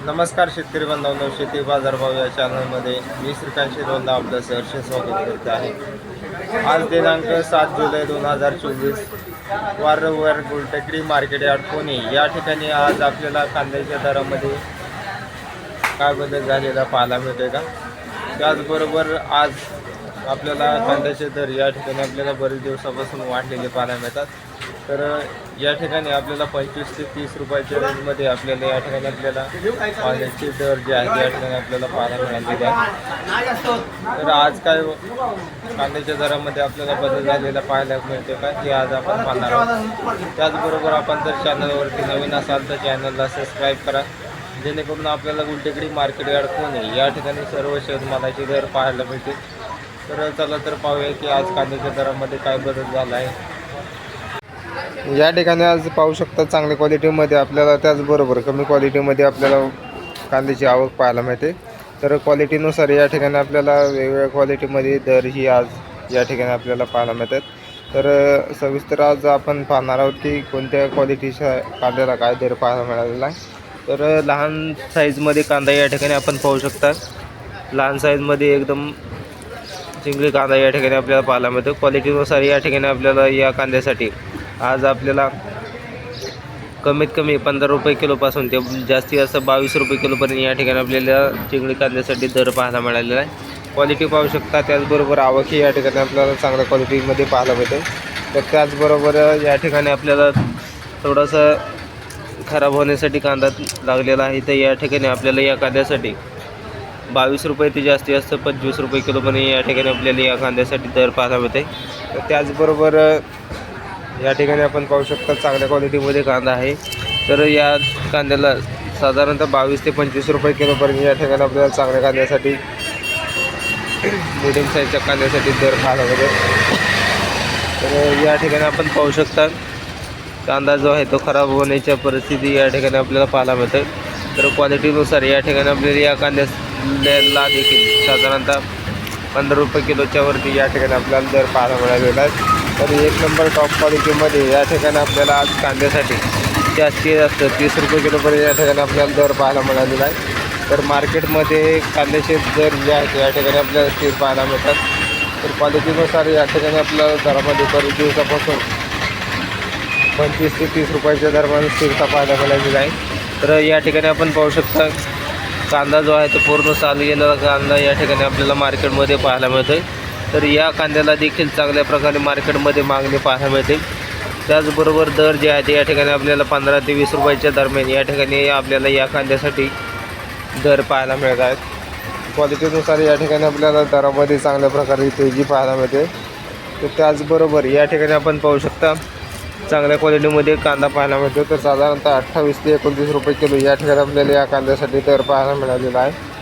नमस्कार शेतकरी बांधवांनो, शेती बाजारभाव या चॅनलमध्ये मी श्रीकांत शिरोंदा आपलं सहर्ष स्वागत करते आहे। आज दिनांक 7 जुलै 2024 वार रविवार गुलटेकडी मार्केट यार्ड पुणे या ठिकाणी आज आपल्याला कांद्याच्या दरामध्ये काय बदल झालेला पाहायला मिळतोय का। त्याचबरोबर आज आपल्याला कांद्याचे दर या ठिकाणी आपल्याला बरेच दिवसापासून वाढलेले पाहायला मिळतात। तर या ठिकाणी आपल्याला 25 ते 30 रुपयाच्या रेंजमध्ये आपल्याला या ठिकाणी आपल्याला कांद्याचे दर जे आहेत या ठिकाणी आपल्याला पाहायला मिळालेले आहे। तर आज काय कांद्याच्या दरामध्ये आपल्याला बदल झालेला पाहायला मिळतो का हे आज आपण पाहणार आहोत। त्याचबरोबर आपण जर चॅनलवरती नवीन असाल तर चॅनलला सबस्क्राईब करा, जेणेकरून आपल्याला गुलटेकडी मार्केट यार्ड पुणे या ठिकाणी सर्व शेतमालाचे दर पाहायला मिळतील। तर चला तर पाहूया की आज कांद्याच्या दरामध्ये काय बदल झाला आहे। या ठिकाणी आज पाहू शकता चांगल्या क्वालिटीमध्ये आपल्याला, त्याचबरोबर कमी क्वालिटीमध्ये आपल्याला कांद्याची आवक पाहायला मिळते। तर क्वालिटीनुसार या ठिकाणी आपल्याला वेगवेगळ्या क्वालिटीमध्ये दर ही आज या ठिकाणी आपल्याला पाहायला मिळतात। तर सविस्तर आज आपण पाहणार आहोत की कोणत्या क्वालिटीच्या कांद्याला काय दर पाहायला मिळालेला आहे। तर लहान साईजमध्ये कांदा या ठिकाणी आपण पाहू शकता, लहान साईजमध्ये एकदम चिंगळी कांदा या ठिकाणी आपल्याला पाहायला मिळतो। क्वालिटीनुसार या ठिकाणी आपल्याला या कांद्यासाठी आज आपल्याला कमीत कमी 15 रुपये किलोपासून ते जास्तीत जास्त 22 रुपये किलोपर्यंत या ठिकाणी आपल्याला चिंगळी कांद्यासाठी दर पाहायला मिळालेला आहे। क्वालिटी पाहू शकता, त्याचबरोबर आवकही या ठिकाणी आपल्याला चांगल्या क्वालिटीमध्ये पाहायला मिळते। तर त्याचबरोबर या ठिकाणी आपल्याला थोडासा खराब होण्यासाठी कांदा लागलेला आहे। तर या ठिकाणी आपल्याला या कांद्यासाठी 22 रुपये ते जास्तीत जास्त 25 रुपये किलोपर्यंत या ठिकाणी आपल्याला या कांद्यासाठी दर पाहायला मिळते। तर त्याचबरोबर या ठिकाणी आपण पाहू शकता चांगल्या क्वालिटीमध्ये कांदा आहे। तर या कांद्याला साधारणतः 22 ते 25 रुपये किलोपर्यंत या ठिकाणी आपल्याला चांगल्या कांद्यासाठी मिडियम साईजच्या कांद्यासाठी दर पाहायला मिळते। तर या ठिकाणी आपण पाहू शकता कांदा जो आहे तो खराब होण्याच्या परिस्थिती या ठिकाणी आपल्याला पाहायला मिळते। तर क्वालिटीनुसार या ठिकाणी आपल्याला या कांद्याला देखील साधारणतः 15 रुपये किलोच्या वरती या ठिकाणी आपल्याला दर पाहायला मिळालेला आहे। तर एक नंबर टॉप क्वालिटीमध्ये या ठिकाणी आपल्याला आज कांद्यासाठी जास्तीत जास्त 30 रुपये किलोपर्यंत या ठिकाणी आपल्याला दर पाहायला मिळालेला आहे। तर मार्केटमध्ये कांद्याचे दर जे आहेत या ठिकाणी आपल्याला स्थिर पाहायला मिळतात। तर क्वालिटीनुसार या ठिकाणी आपल्याला दरामध्ये बरेच दिवसापासून 25 ते 30 रुपयाच्या दरम्यान स्थिरता पाहायला मिळालेला आहे। तर या ठिकाणी आपण पाहू शकता कांदा जो आहे तो पूर्ण साल गेलेला कांदा या ठिकाणी आपल्याला मार्केटमध्ये पाहायला मिळतो। तर या कांद्याला देखील चांगल्या प्रकारे मार्केटमध्ये मागणी पाहायला मिळते। त्याचबरोबर दर जे आहेत या ठिकाणी आपल्याला 15 ते 20 रुपयाच्या दरम्यान या ठिकाणी आपल्याला या कांद्यासाठी दर पाहायला मिळत आहेत। क्वालिटीनुसार या ठिकाणी आपल्याला दरामध्ये चांगल्या प्रकारे तेजी पाहायला मिळते। तर त्याचबरोबर या ठिकाणी आपण पाहू शकता चांगल्या क्वालिटीमध्ये कांदा पाहायला मिळतो। तर साधारणतः 28 ते 29 रुपये किलो या ठिकाणी आपल्याला या कांद्यासाठी दर पाहायला मिळालेला आहे।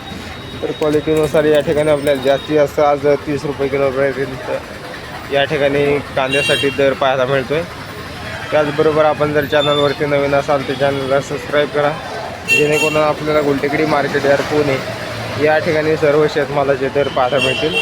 तर क्वालिटीनुसार या ठिकाणी आपल्याला जास्तीत जास्त आज 30 रुपये किलोपर्यंत या ठिकाणी कांद्यासाठी दर पाहायला मिळतो आहे। त्याचबरोबर आपण जर चॅनलवरती नवीन असाल तर चॅनलला सबस्क्राईब करा, जेणेकरून आपल्याला गुलटेकडी मार्केट यार्ड पुणे या ठिकाणी सर्व शेतमालाचे दर पाहायला मिळतील।